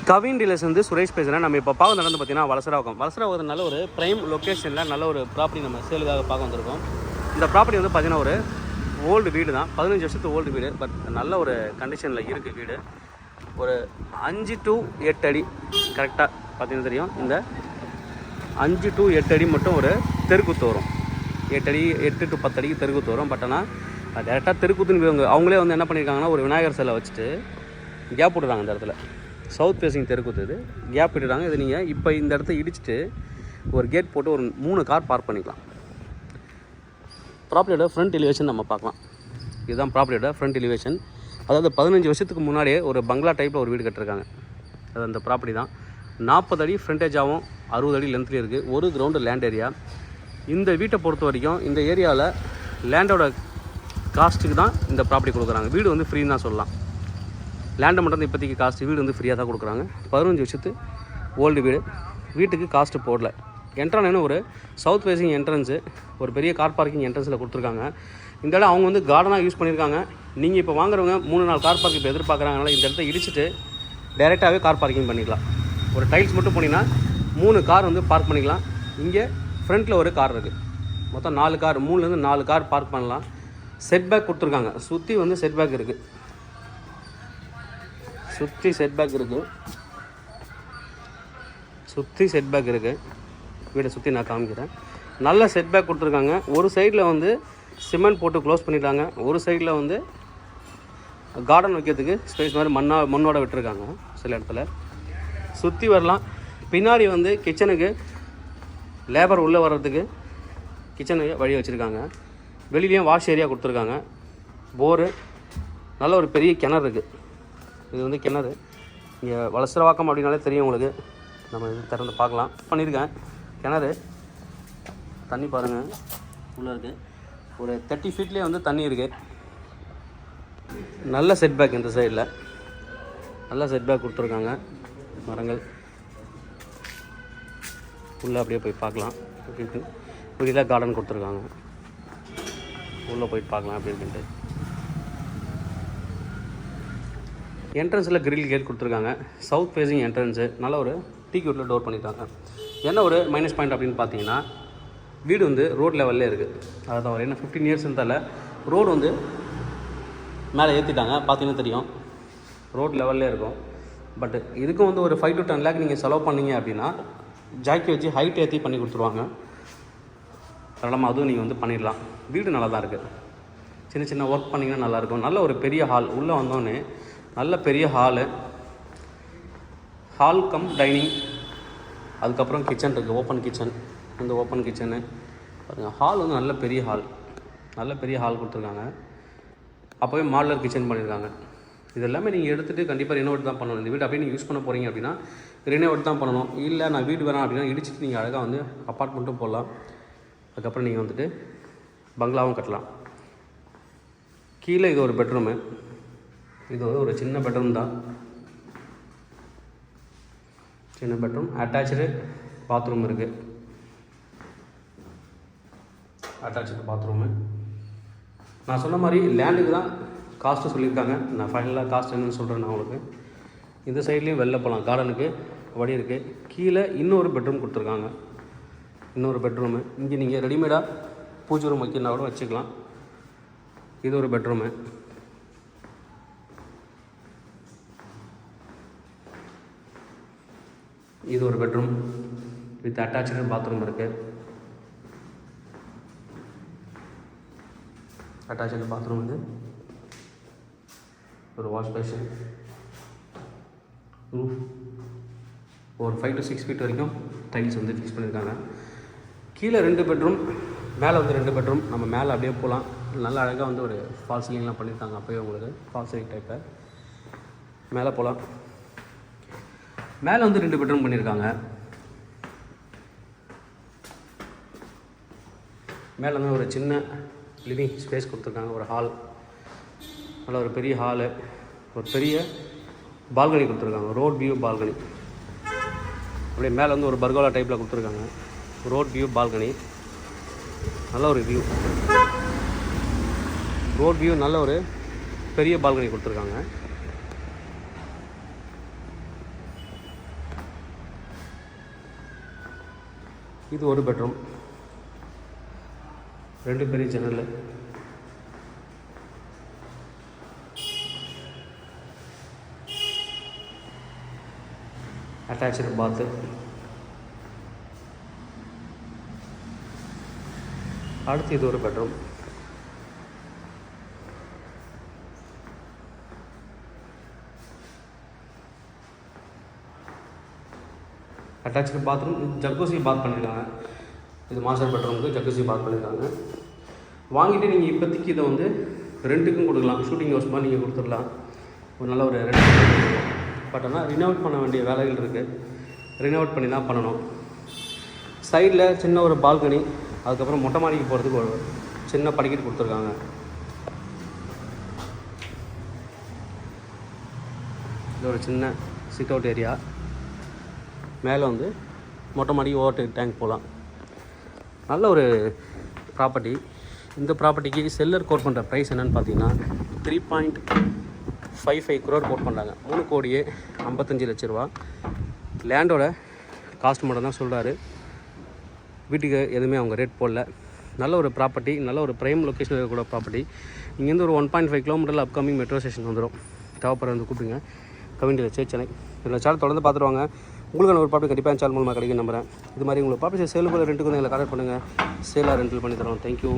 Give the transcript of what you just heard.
Kavin dealers வந்து சுரேஷ் பேசுகிறேன். நம்ம இப்போ பார்க்க நடந்து பார்த்தீங்கன்னா வலசராவகம் நல்ல ஒரு ப்ரைம் லொக்கேஷனில் நல்ல ஒரு ப்ராப்பர்ட்டி நம்ம சேலுக்காக பார்க்க வந்திருக்கோம். இந்த ப்ராப்பர்ட்டி வந்து பார்த்தீங்கன்னா ஒரு ஓல்டு வீடு தான், 15 வருஷத்து ஓல்டு வீடு. பட் நல்ல ஒரு கண்டிஷனில் இருக்குது வீடு. ஒரு 5 to 8 அடி கரெக்டாக பார்த்தீங்கன்னா தெரியும். இந்த 5 to 8 அடி மட்டும் ஒரு தெருக்குத்து வரும். 8 to 10 அடிக்கு தெருக்குத்து வரும். பட் ஆனால் டேரெக்டாக தெருக்குத்துன்னு அவங்களே வந்து என்ன பண்ணியிருக்காங்கன்னா ஒரு விநாயகர் சிலை வச்சுட்டு கேப் விட்டுறாங்க. இந்த இடத்துல சவுத் ஃபேஸிங் தெருக்குத்து இது கேப் விட்டுறாங்க. இது நீங்கள் இப்போ இந்த இடத்த இடிச்சுட்டு ஒரு கேட் போட்டு ஒரு 3 கார் பார்க் பண்ணிக்கலாம். ப்ராப்பர்ட்டியோட ஃப்ரண்ட் எலிவேஷன் நம்ம பார்க்கலாம். இதுதான் ப்ராப்பர்ட்டியோட ஃப்ரண்ட் எலிவேஷன். அதாவது 15 வருஷத்துக்கு முன்னாடியே ஒரு பங்களா டைப்பில் ஒரு வீடு கட்டிருக்காங்க. அது அந்த ப்ராப்பர்ட்டி தான். 40 அடி ஃப்ரண்டேஜாகவும் 60 அடி லென்த்லேயும் இருக்குது. ஒரு கிரவுண்டு லேண்ட் ஏரியா. இந்த வீட்டை பொறுத்த வரைக்கும் இந்த ஏரியாவில் லேண்டோட காஸ்ட்டுக்கு தான் இந்த ப்ராப்பர்ட்டி கொடுக்குறாங்க. வீடு வந்து ஃப்ரீன்னு தான் சொல்லலாம். லேண்டை மட்டும் தான் இப்போதைக்கு காஸ்ட்டு, வீடு வந்து ஃப்ரீயாக தான் கொடுக்குறாங்க. 15 வருஷத்து ஓல்டு வீடு. வீட்டுக்கு காஸ்ட்டு போடல. என்ட்ரானு ஒரு சவுத் ஃபேஸிங் என்ட்ரன்ஸு, ஒரு பெரிய கார் பார்க்கிங் என்ட்ரன்ஸில் கொடுத்துருக்காங்க. இந்த இடம் அவங்க வந்து கார்டனாக யூஸ் பண்ணியிருக்காங்க. நீங்கள் இப்போ வாங்குறவங்க 3-4 கார் பார்க் இப்போ எதிர்பார்க்குறாங்கனால இந்த இடத்த இடிச்சிட்டு டைரெக்டாகவே கார் பார்க்கிங் பண்ணிக்கலாம். ஒரு டைல்ஸ் மட்டும் போனீங்கன்னா 3 கார் வந்து பார்க் பண்ணிக்கலாம். இங்கே ஃப்ரண்ட்டில் ஒரு கார் இருக்குது. மொத்தம் 4 கார், 3லேருந்து 4 கார் பார்க் பண்ணலாம். செட் பேக் கொடுத்துருக்காங்க. சுற்றி வந்து செட் பேக் இருக்குது. சுற்றி செட் பேக் இருக்குது. வீடை சுற்றி நான் காமிக்கிறேன். நல்ல செட் பேக் கொடுத்துருக்காங்க. ஒரு சைடில் வந்து சிமெண்ட் போட்டு க்ளோஸ் பண்ணிட்டாங்க. ஒரு சைடில் வந்து கார்டன் வைக்கிறதுக்கு ஸ்பேஸ் மாதிரி மண்ணோட விட்டுருக்காங்க. சில இடத்துல சுற்றி வரலாம். பின்னாடி வந்து கிச்சனுக்கு லேபர் உள்ளே வர்றதுக்கு கிச்சனுக்கு வழி வச்சுருக்காங்க. வெளியிலையும் வாஷ் ஏரியா கொடுத்துருக்காங்க. போரு, நல்ல ஒரு பெரிய கிணறு இருக்குது. இது வந்து கிணறு. இங்கே வலசரவாக்கம் அப்படின்னாலே தெரியும் உங்களுக்கு. நம்ம இது திறந்து பார்க்கலாம். பண்ணியிருக்கேன் கிணறு. தண்ணி பாருங்கள் உள்ளே இருக்குது. ஒரு 30 ஃபீட்லேயே வந்து தண்ணி இருக்குது. நல்ல செட் பேக். இந்த சைடில் நல்ல செட் பேக் கொடுத்துருக்காங்க. மரங்கள் உள்ளே அப்படியே போய் பார்க்கலாம். அப்படின்ட்டு வெளியில் கார்டன் கொடுத்துருக்காங்க. உள்ளே போய் பார்க்கலாம் அப்படி இருக்குன்ட்டு. என்ட்ரன்ஸில் கிரில் கேட் கொடுத்துருக்காங்க. South facing entrance. நல்ல ஒரு டீக்யூட்டில் டோர் பண்ணிட்டாங்க. என்ன ஒரு மைனஸ் பாயிண்ட் அப்படின்னு பார்த்தீங்கன்னா வீடு வந்து ரோட் லெவல்லே இருக்குது. அதை தவிர என்ன 15 இயர்ஸ் இருந்தால ரோடு வந்து மேலே ஏற்றிட்டாங்க. பார்த்தீங்கன்னா தெரியும் ரோட் லெவல்லே இருக்கும். பட் இதுக்கும் வந்து ஒரு 5 to 10 லேக் நீங்கள் செலவு பண்ணிங்க அப்படின்னா ஜாக்கி வச்சு ஹைட் ஏற்றி பண்ணி கொடுத்துருவாங்க. அதனால் அதுவும் நீங்கள் வந்து பண்ணிடலாம். வீடு நல்லா தான் இருக்குது. சின்ன சின்ன ஒர்க் பண்ணிங்கன்னா நல்லாயிருக்கும். நல்ல ஒரு பெரிய ஹால். உள்ளே வந்தோடனே நல்ல பெரிய ஹால் கம் டைனிங். அதுக்கப்புறம் கிச்சன் இருக்குது. Open kitchen. இந்த ஓப்பன் கிச்சனு பாருங்கள். ஹால் வந்து நல்ல பெரிய ஹால் கொடுத்துருக்காங்க. அப்போவே மாடுலர் கிச்சன் பண்ணியிருக்காங்க. இது எல்லாமே நீங்கள் எடுத்துகிட்டு கண்டிப்பாக ரெனோவேட் தான் பண்ணணும். இந்த வீடு அப்படியே நீங்கள் யூஸ் பண்ண போகிறீங்க அப்படின்னா ரெனோவேட் தான் பண்ணணும். இல்லை நான் வீடு வேணாம் அப்படின்னா இடிச்சிட்டு நீங்கள் அழகாக வந்து அப்பார்ட்மெண்ட்டும் போடலாம். அதுக்கப்புறம் நீங்கள் வந்துட்டு பங்களாவும் கட்டலாம். கீழே இது ஒரு பெட்ரூமு. இது வந்து ஒரு சின்ன பெட்ரூம் தான். சின்ன பெட்ரூம். அட்டாச்சு பாத்ரூம் இருக்குது. Attach bathroom. நான் சொன்ன மாதிரி லேண்டுக்கு தான் காஸ்ட்டு சொல்லியிருக்காங்க. நான் ஃபைனலாக காஸ்ட் என்னன்னு சொல்கிறேன் நான் உங்களுக்கு. இந்த சைட்லேயும் வெளில போகலாம். கார்டனுக்கு வழி இருக்குது. கீழே இன்னொரு பெட்ரூம் கொடுத்துருக்காங்க. இன்னொரு பெட்ரூமு. இங்கே நீங்கள் ரெடிமேடாக பூஜை ரூம் வைக்கிறனா கூட வச்சுக்கலாம். இது ஒரு பெட்ரூமு. இது ஒரு பெட்ரூம் வித் அட்டாச்சு பாத்ரூம் இருக்குது. அட்டாச்சு பாத்ரூம் இது. ஒரு வாஷ் பேஷன். ரூஃப் ஒரு 5 to 6 ஃபீட் வரைக்கும் டைல்ஸ் வந்து ஃபிக்ஸ் பண்ணியிருக்காங்க. கீழே 2 பெட்ரூம், மேலே வந்து 2 பெட்ரூம். நம்ம மேலே அப்படியே போகலாம். நல்லா அழகாக வந்து ஒரு ஃபால் சீலிங்லாம் பண்ணியிருக்காங்க. அப்போயே உங்களுக்கு ஃபால் சீலிங் டைப்பில் மேலே போகலாம். மேலே வந்து 2 பெட்ரூம் பண்ணியிருக்காங்க. மேலே வந்து ஒரு சின்ன லிவிங் ஸ்பேஸ் கொடுத்துருக்காங்க. ஒரு ஹால், நல்ல ஒரு பெரிய ஹாலு. ஒரு பெரிய பால்கனி கொடுத்துருக்காங்க. Road view balcony. அப்படியே மேலே வந்து ஒரு பர்கோலா டைப்பில் கொடுத்துருக்காங்க. Road view balcony. நல்ல ஒரு வியூ. ரோட் வியூ நல்ல ஒரு பெரிய பால்கனி கொடுத்துருக்காங்க. இது ஒரு பெட்ரூம், 2 பெரிய ஜன்னல், அட்டாச்சு பாத்து. அடுத்து இது ஒரு பெட்ரூம், அட்டாச்சு பாத்ரூம், ஜக்கூசி பாத் பண்ணியிருக்காங்க. இது மாஸ்டர் பெட்ரூமுக்கு ஜக்கூசி பாத் பண்ணியிருக்காங்க. வாங்கிட்டு நீங்கள் இப்போதைக்கு இதை வந்து ரெண்ட்டுக்கும் கொடுக்கலாம், ஷூட்டிங் ஹவுஸ் மாதிரி நீங்கள் கொடுத்துடலாம். ஒரு நல்ல ஒரு ரெண்ட். பட் ஆனால் ரினோவேட் பண்ண வேண்டிய வேலைகள் இருக்குது, ரினோவேட் பண்ணி தான் பண்ணணும். சைடில் சின்ன ஒரு பால்கனி, அதுக்கப்புறம் மொட்டை மாடிக்கு போகிறதுக்கு ஒரு சின்ன படிக்கட்டு கொடுத்துருக்காங்க. இது ஒரு சின்ன சிட் அவுட் ஏரியா. மேலே வந்து மொட்டை மாடி ஓவர் டேங்க் போகலாம். நல்ல ஒரு ப்ராப்பர்ட்டி. இந்த ப்ராப்பர்ட்டிக்கு செல்லர் கோட் பண்ணுற ப்ரைஸ் என்னென்னு பார்த்தீங்கன்னா 3.55 crore கோட் பண்ணுறாங்க. 3,55 லட்ச ரூபா. லேண்டோட காஸ்ட் மட்டும் தான் சொல்கிறாரு, வீட்டுக்கு எதுவுமே அவங்க ரேட் போடல. நல்ல ஒரு ப்ராப்பர்ட்டி, நல்ல ஒரு ப்ரைம் லொக்கேஷனில் இருக்கக்கூடிய ப்ராப்பர்ட்டி. இங்கேருந்து ஒரு 1.5 கிலோமீட்டரில் அப்கமிங் மெட்ரோ ஸ்டேஷன் வந்துடும். தேவைப்படுற வந்து கூப்பிடுங்க. கவிண்டியில் சென்னை. இதில் சேனல் தொடர்ந்து பார்த்துருவாங்க. உங்களுக்கான ஒரு ப்ராப்பர்ட்டி கண்டிப்பாக சேனல் மூலமாக கிடைக்கும் நம்புறேன். இது மாதிரி உங்களுக்கு ப்ராப்பர்ட்டி சேலுக்குள்ள ரெண்டுக்கு வந்து எங்களை கான்டாக்ட் பண்ணுங்கள். சேலாக ரெண்டில் பண்ணி தரோம். தேங்க்யூ.